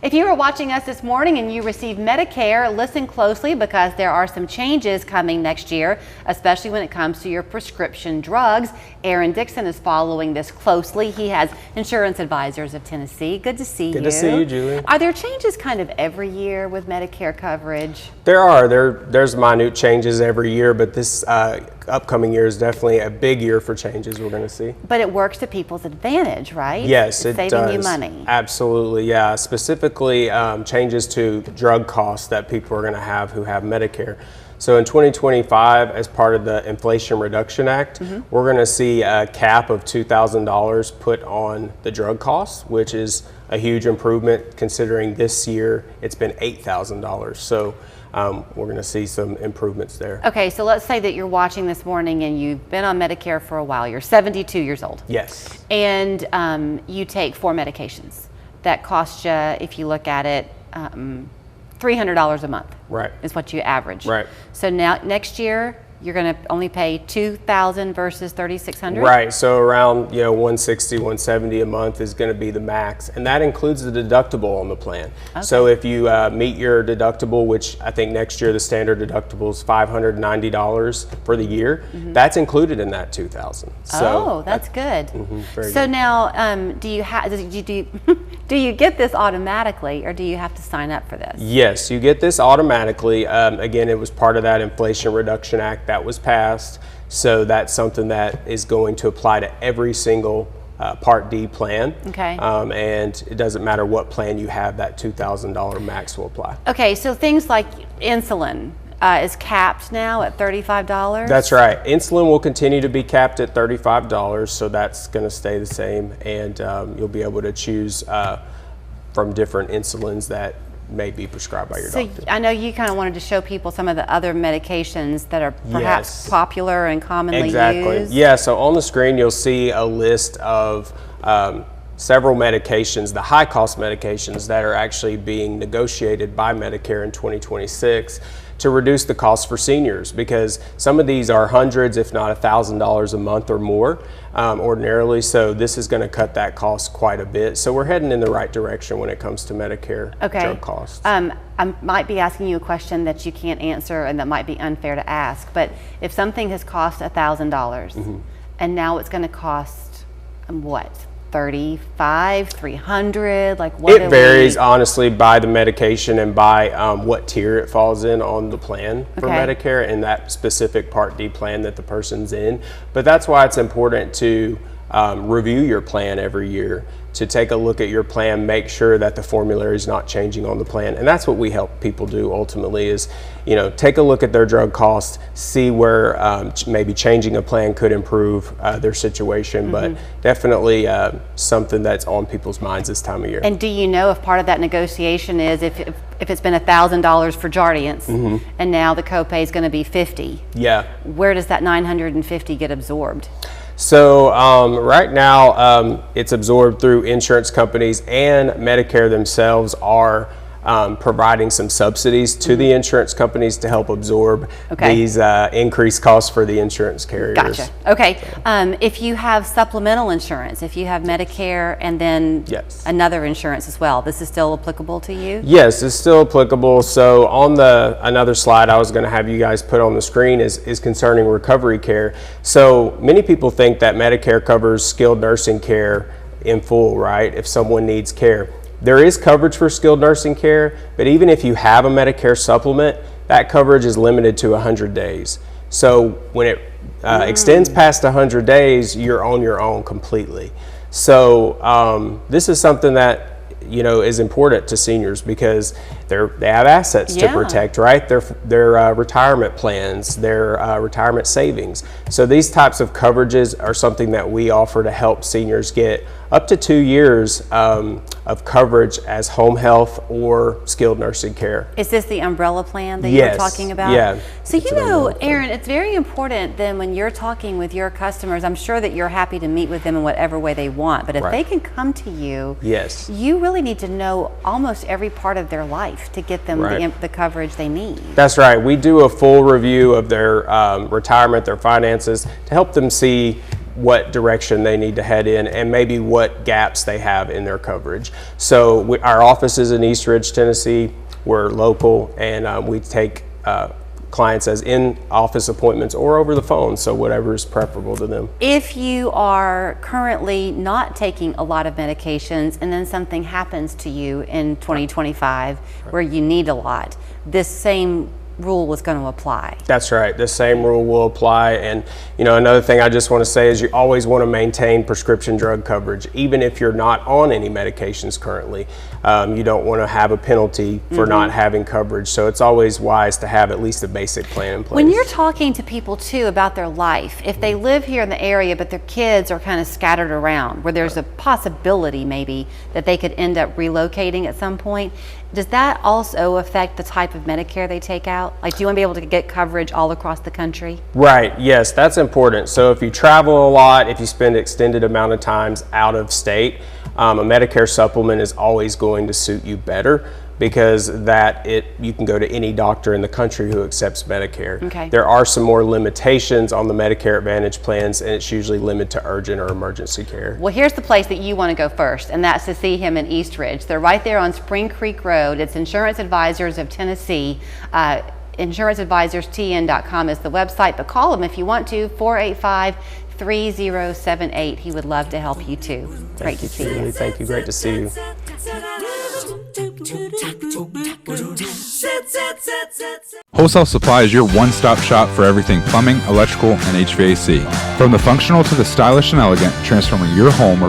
If you are watching us this morning and you receive Medicare, listen closely because there are some changes coming next year, especially when it comes to your prescription drugs. Aaron Dixon is following this closely. He has Insurance Advisors of Tennessee. Good to see you. Good to see you, Julie. Are there changes kind of every year with Medicare coverage? There are. There's minute changes every year, but this upcoming year is definitely a big year for changes we're going to see. But it works to people's advantage, right? Yes, it does. Saving you money. Absolutely, yeah. Specifically, changes to drug costs that people are going to have who have Medicare. So in 2025, as part of the Inflation Reduction Act, we're going to see a cap of $2,000 put on the drug costs, which is a huge improvement considering this year it's been $8,000. So we're going to see some improvements there. Okay, so let's say that you're watching this morning and you've been on Medicare for a while. You're 72 years old. Yes. And you take 4 medications that cost you, if you look at it, $300 a month. Right. Is what you average. Right. So now next year you're going to only pay $2,000 versus $3,600. Right. So around $160, $170 a month is going to be the max, and that includes the deductible on the plan. Okay. So if you meet your deductible, which I think next year the standard deductible is $590 for the year, that's included in that $2,000. So that's good. Very so good. Now, do you get this automatically, or do you have to sign up for this? Yes, you get this automatically. Again, it was part of that Inflation Reduction Act that was passed. So that's something that is going to apply to every single Part D plan. Okay. And it doesn't matter what plan you have, that $2,000 max will apply. Okay, so things like insulin is capped now at $35? That's right. Insulin will continue to be capped at $35, so that's going to stay the same, and you'll be able to choose from different insulins that may be prescribed by your doctor. I know you kind of wanted to show people some of the other medications that are perhaps popular and commonly used. Yeah, so on the screen you'll see a list of several medications, the high-cost medications that are actually being negotiated by Medicare in 2026 to reduce the cost for seniors, because some of these are hundreds, if not $1,000 a month or more ordinarily. So this is going to cut that cost quite a bit. So we're heading in the right direction when it comes to Medicare drug costs. I might be asking you a question that you can't answer and that might be unfair to ask, but if something has cost $1,000 and now it's going to cost what? $35, $300, like what? It varies honestly by the medication and by what tier it falls in on the plan for Medicare and that specific Part D plan that the person's in. But that's why it's important to review your plan every year, to take a look at your plan, make sure that the formulary is not changing on the plan. And that's what we help people do ultimately is, take a look at their drug costs, see where maybe changing a plan could improve their situation, but definitely something that's on people's minds this time of year. And do you know if part of that negotiation is if it's been $1,000 for Jardiance and now the copay is going to be $50? Yeah. Where does that $950 get absorbed? So right now it's absorbed through insurance companies, and Medicare themselves are providing some subsidies to the insurance companies to help absorb these increased costs for the insurance carriers. Gotcha. Okay. If you have supplemental insurance, if you have Medicare and then another insurance as well, this is still applicable to you? Yes, it's still applicable. So on another slide I was going to have you guys put on the screen is concerning recovery care. So many people think that Medicare covers skilled nursing care in full, right? If someone needs care. There is coverage for skilled nursing care, but even if you have a Medicare supplement, that coverage is limited to 100 days. So when it extends past 100 days, you're on your own completely. So this is something that is important to seniors because they have assets to protect, right? Their retirement plans, their retirement savings. So these types of coverages are something that we offer to help seniors get up to 2 years of coverage as home health or skilled nursing care. Is this the umbrella plan that you're talking about? Yeah. So Aaron, it's very important then when you're talking with your customers, I'm sure that you're happy to meet with them in whatever way they want, but if they can come to you, you really need to know almost every part of their life to get them the coverage they need. That's right. We do a full review of their retirement, their finances, to help them see what direction they need to head in and maybe what gaps they have in their coverage. So our office is in East Ridge, Tennessee. We're local, and we take clients as in-office appointments or over the phone, so whatever is preferable to them. If you are currently not taking a lot of medications and then something happens to you in 2025 where you need a lot, this same rule was going to apply. That's right. The same rule will apply. And another thing I just want to say is you always want to maintain prescription drug coverage, even if you're not on any medications currently. You don't want to have a penalty for not having coverage. So it's always wise to have at least a basic plan in place. When you're talking to people too about their life, if they live here in the area but their kids are kind of scattered around, where there's a possibility maybe that they could end up relocating at some point, does that also affect the type of Medicare they take out? Like, do you want to be able to get coverage all across the country? Right, yes, that's important. So if you travel a lot, if you spend extended amount of times out of state, a Medicare supplement is always going to suit you better, because you can go to any doctor in the country who accepts Medicare. Okay. There are some more limitations on the Medicare Advantage plans, and it's usually limited to urgent or emergency care. Well, here's the place that you want to go first, and that's to see him in East Ridge. They're right there on Spring Creek Road. It's Insurance Advisors of Tennessee. InsuranceAdvisorsTN.com is the website, but call him if you want to, 485-3078. He would love to help you too. Great to see you. Thank you. Great to see you. Wholesale Supply is your one-stop shop for everything plumbing, electrical, and HVAC. From the functional to the stylish and elegant, transforming your home or